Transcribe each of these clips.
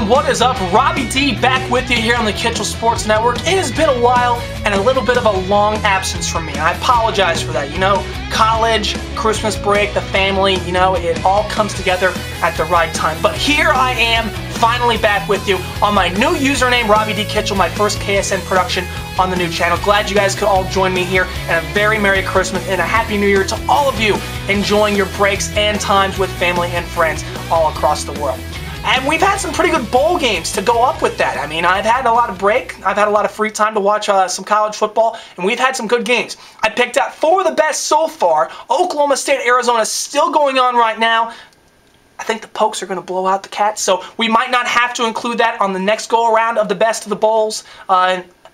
What is up? Robbie D back with you here on the KITCHEL Sports Network. It has been a while and a little bit of a long absence from me. I apologize for that. You know, college, Christmas break, the family, you know, it all comes together at the right time. But here I am, finally back with you on my new username, Robbie D Kitchel, my first KSN production on the new channel. Glad you guys could all join me here, and a very Merry Christmas and a Happy New Year to all of you enjoying your breaks and times with family and friends all across the world. And we've had some pretty good bowl games to go up with that. I mean, I've had a lot of break. I've had a lot of free time to watch some college football, and we've had some good games. I picked out 4 of the best so far. Oklahoma State, Arizona is still going on right now. I think the Pokes are going to blow out the Cats, so we might not have to include that on the next go-around of the best of the bowls.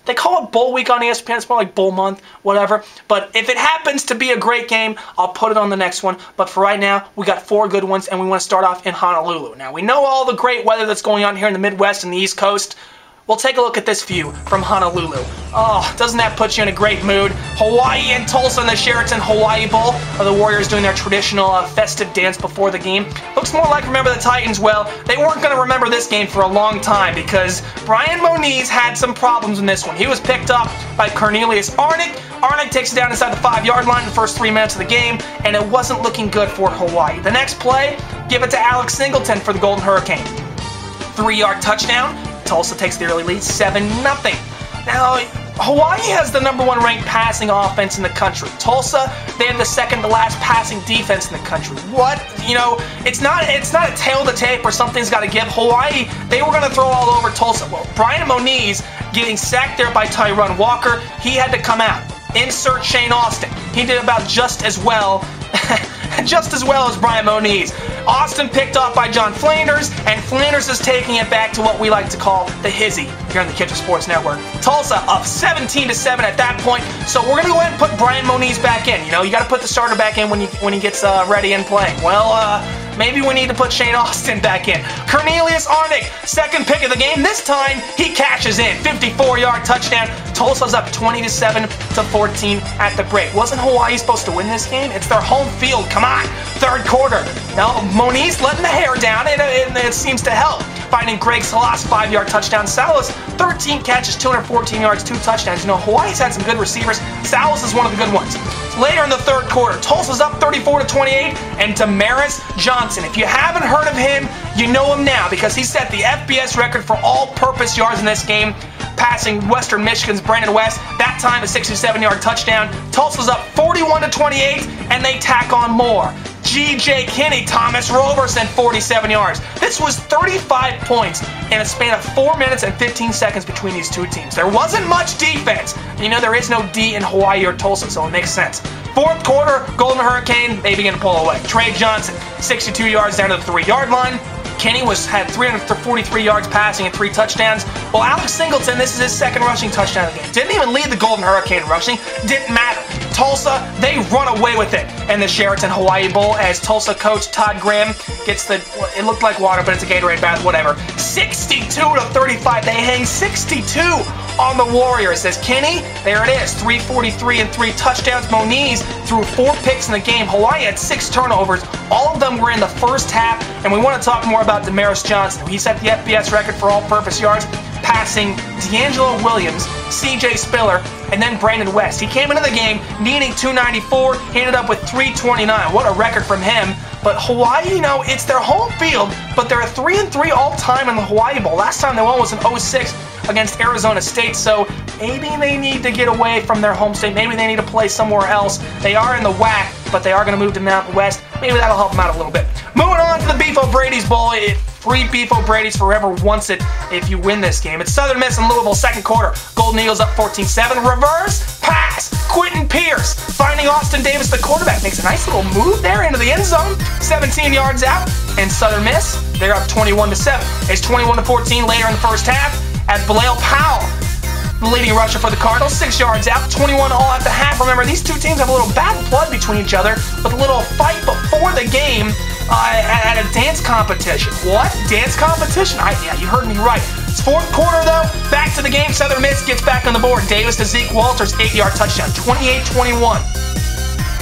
They call it Bowl Week on ESPN. It's more like Bowl Month, whatever. But if it happens to be a great game, I'll put it on the next one. But for right now, we got 4 good ones, and we want to start off in Honolulu. Now, we know all the great weather that's going on here in the Midwest and the East Coast. We'll take a look at this view from Honolulu. Oh, doesn't that put you in a great mood? Hawaii and Tulsa in the Sheraton Hawaii Bowl. The Warriors doing their traditional festive dance before the game. Looks more like Remember the Titans. Well, they weren't going to remember this game for a long time because Brian Moniz had some problems in this one. He was picked up by Cornelius Arnick. Arnick takes it down inside the 5-yard line in the first 3 minutes of the game, and it wasn't looking good for Hawaii. The next play, give it to Alex Singleton for the Golden Hurricane. 3-yard touchdown. Tulsa takes the early lead, 7-0. Now, Hawaii has the #1 ranked passing offense in the country. Tulsa, they have the second to last passing defense in the country. What? You know, it's not a tail to tape or something's got to give. Hawaii, they were going to throw all over Tulsa. Well, Brian Moniz getting sacked there by Tyrone Walker, he had to come out. Insert Shane Austin. He did about just as well as Brian Moniz. Austin picked off by John Flanders, and Flanders is taking it back to what we like to call the hizzy here on the KITCHEL Sports Network. Tulsa up 17-7 at that point, so we're going to go ahead and put Brian Moniz back in. You know, you got to put the starter back in when he gets ready and playing. Well, maybe we need to put Shane Austin back in. Cornelius Arnick, second pick of the game. This time, he cashes in. 54-yard touchdown. Tulsa's up 20-7-14 at the break. Wasn't Hawaii supposed to win this game? It's their home field. Come on. Third quarter. Now, Moniz letting the hair down, and it seems to help. Finding Greg Salas, 5-yard touchdown. Salas, 13 catches, 214 yards, 2 touchdowns. You know, Hawaii's had some good receivers. Salas is one of the good ones. Later in the third quarter, Tulsa's up 34-28, and Damaris Johnson. If you haven't heard of him, you know him now because he set the FBS record for all-purpose yards in this game, passing Western Michigan's Brandon West. That time, a 67-yard touchdown. Tulsa's up 41-28, and they tack on more. G.J. Kinney, Thomas Roberson, 47 yards. This was 35 points in a span of 4 minutes and 15 seconds between these two teams. There wasn't much defense. You know, there is no D in Hawaii or Tulsa, so it makes sense. Fourth quarter, Golden Hurricane, they begin to pull away. Trey Johnson, 62 yards down to the 3-yard line. Kenny had 343 yards passing and 3 touchdowns. Well, Alex Singleton, this is his second rushing touchdown of the game. Didn't even lead the Golden Hurricane in rushing. Didn't matter. Tulsa, they run away with it in the Sheraton Hawaii Bowl as Tulsa coach Todd Grimm gets the, it looked like water, but it's a Gatorade bath, whatever. 62-35. They hang 62 on the Warriors. As Kenny, there it is, 343 and 3 touchdowns. Moniz threw 4 picks in the game. Hawaii had 6 turnovers. All of them were in the first half, and we want to talk more about Damaris Johnson. He set the FBS record for all-purpose yards, passing D'Angelo Williams, C.J. Spiller, and then Brandon West. He came into the game needing 294. He ended up with 329. What a record from him. But Hawaii, you know, it's their home field, but they're 3-3 all-time in the Hawaii Bowl. Last time they won was in 06 against Arizona State, so maybe they need to get away from their home state. Maybe they need to play somewhere else. They are in the WAC, but they are going to move to Mountain West. Maybe that'll help them out a little bit. Moving on to the Beef O'Brady's Bowl. Free Beef O'Brady's forever wants it if you win this game. It's Southern Miss and Louisville, second quarter. Golden Eagles up 14-7. Reverse pass. Quentin Pierce finding Austin Davis, the quarterback. Makes a nice little move there into the end zone. 17 yards out. And Southern Miss, they're up 21-7. It's 21-14 later in the first half as Bilal Powell, the leading rusher for the Cardinals, 6 yards out, 21 all at the half. Remember, these two teams have a little bad blood between each other with a little fight before the game at a dance competition. What? Dance competition? Yeah, you heard me right. It's fourth quarter, though. Back to the game. Southern Miss gets back on the board. Davis to Zeke Walters, 8-yard touchdown, 28-21.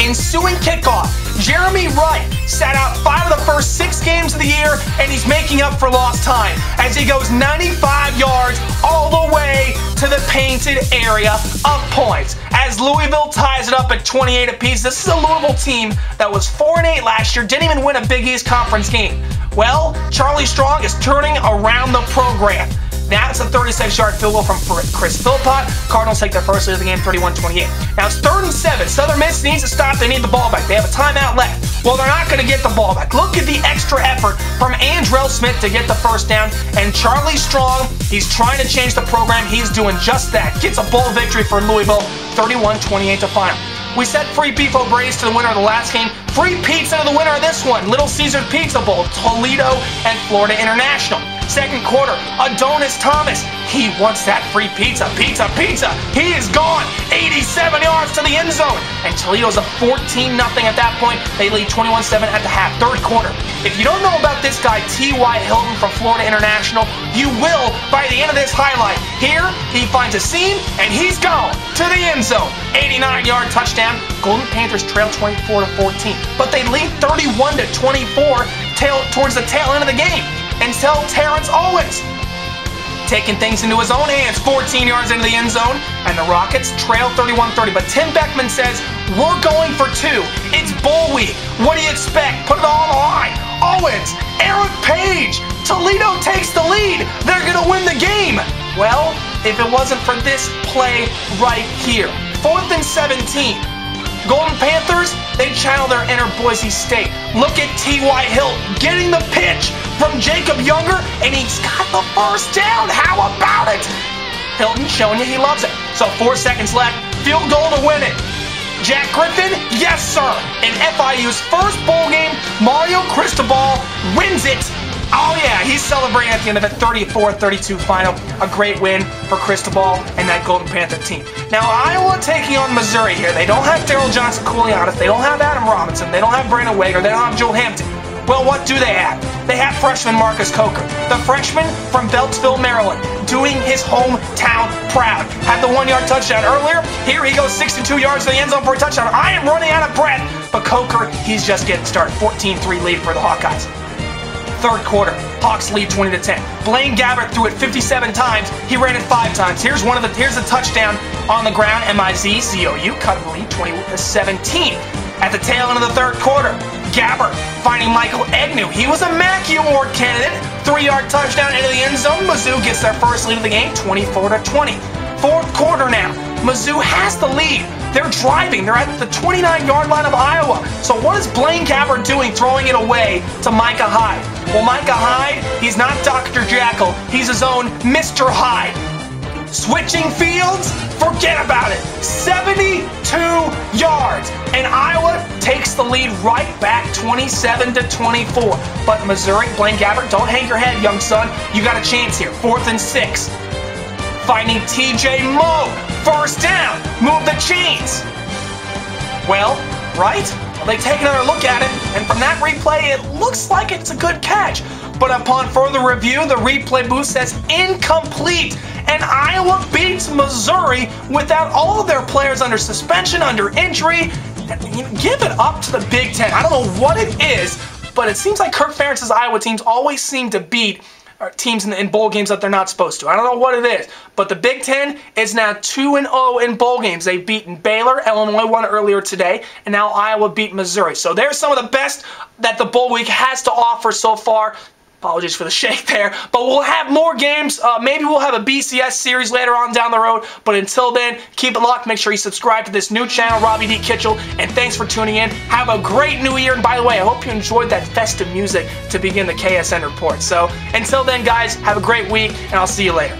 ensuing kickoff, Jeremy Wright sat out 5 of the first 6 games of the year, and he's making up for lost time as he goes 95 yards all the way to the painted area of points. As Louisville ties it up at 28 apiece, this is a Louisville team that was 4-8 last year, didn't even win a Big East Conference game. Well, Charlie Strong is turning around the program. Now it's a 36-yard field goal from Chris Philpott. Cardinals take their first lead of the game, 31-28. Now it's 3rd and 7. Southern Miss needs to stop. They need the ball back. They have a timeout left. Well, they're not going to get the ball back. Look at the extra effort from Andrell Smith to get the first down. And Charlie Strong, he's trying to change the program. He's doing just that. Gets a bowl victory for Louisville, 31-28 to final. We set free beef O'Brady's to the winner of the last game. Free pizza to the winner of this one. Little Caesars Pizza Bowl, Toledo and Florida International. Second quarter, Adonis Thomas. He wants that free pizza. Pizza. He is gone. 87 yards to the end zone. And Toledo's up 14-0 at that point. They lead 21-7 at the half. Third quarter. If you don't know about this guy, T.Y. Hilton from Florida International, you will by the end of this highlight. Here, he finds a seam, and he's gone to the end zone. 89-yard touchdown. Golden Panthers trail 24-14. But they lead 31-24 towards the tail end of the game. Until Terrence Owens, taking things into his own hands, 14 yards into the end zone, and the Rockets trail 31-30. But Tim Beckman says, we're going for 2. It's bowl week. What do you expect? Put it all on the line. Owens, Eric Page, Toledo takes the lead. They're going to win the game. Well, if it wasn't for this play right here, 4th and 17. Golden Panthers, they channel their inner Boise State. Look at T.Y. Hilton getting the pitch from Jacob Younger, and he's got the first down. How about it? Hilton showing you he loves it. So 4 seconds left. Field goal to win it. Jack Griffin, yes sir. In FIU's first bowl game, Mario Cristobal wins it. Oh yeah, he's celebrating at the end of it, 34-32 final. A great win for Cristobal and that Golden Panther team. Now Iowa taking on Missouri here. They don't have Daryl Johnson-Koulianos. They don't have Adam Robinson. They don't have Brandon Wager. They don't have Joel Hampton. Well, what do they have? They have freshman Marcus Coker, the freshman from Beltsville, Maryland, doing his hometown proud. Had the 1-yard touchdown earlier. Here he goes 62 yards to the end zone for a touchdown. I am running out of breath. But Coker, he's just getting started. 14-3 lead for the Hawkeyes. Third quarter, Hawks lead 20-10. Blaine Gabbert threw it 57 times. He ran it 5 times. Here's a touchdown on the ground. MIZ-ZOU cut the lead 20-17. At the tail end of the third quarter, Gabbert finding Michael Agnew. He was a Mackey Award candidate. 3-yard touchdown into the end zone. Mizzou gets their first lead of the game, 24-20. Fourth quarter now. Mizzou has the lead. They're driving. They're at the 29-yard line of Iowa. So what is Blaine Gabbert doing throwing it away to Micah Hyde? Well, Micah Hyde, he's not Dr. Jekyll. He's his own Mr. Hyde. Switching fields? Forget about it. 72 yards. And Iowa takes the lead right back, 27-24. But Missouri, Blaine Gabbert, don't hang your head, young son. You got a chance here. 4th and 6. Finding TJ Moe. First down. Move the chains. Well, right? They take another look at it, and from that replay, it looks like it's a good catch. But upon further review, the replay booth says incomplete, and Iowa beats Missouri without all of their players under suspension, under injury. Give it up to the Big Ten. I don't know what it is, but it seems like Kirk Ferentz's Iowa teams always seem to beat teams in bowl games that they're not supposed to. I don't know what it is, but the Big Ten is now 2-0 in bowl games. They've beaten Baylor, Illinois won earlier today, and now Iowa beat Missouri. So there's some of the best that the bowl week has to offer so far. Apologies for the shake there, but we'll have more games. Maybe we'll have a BCS series later on down the road, but until then, keep it locked. Make sure you subscribe to this new channel, Robbie D. Kitchell, and thanks for tuning in. Have a great new year, and by the way, I hope you enjoyed that festive music to begin the KSN report. So until then, guys, have a great week, and I'll see you later.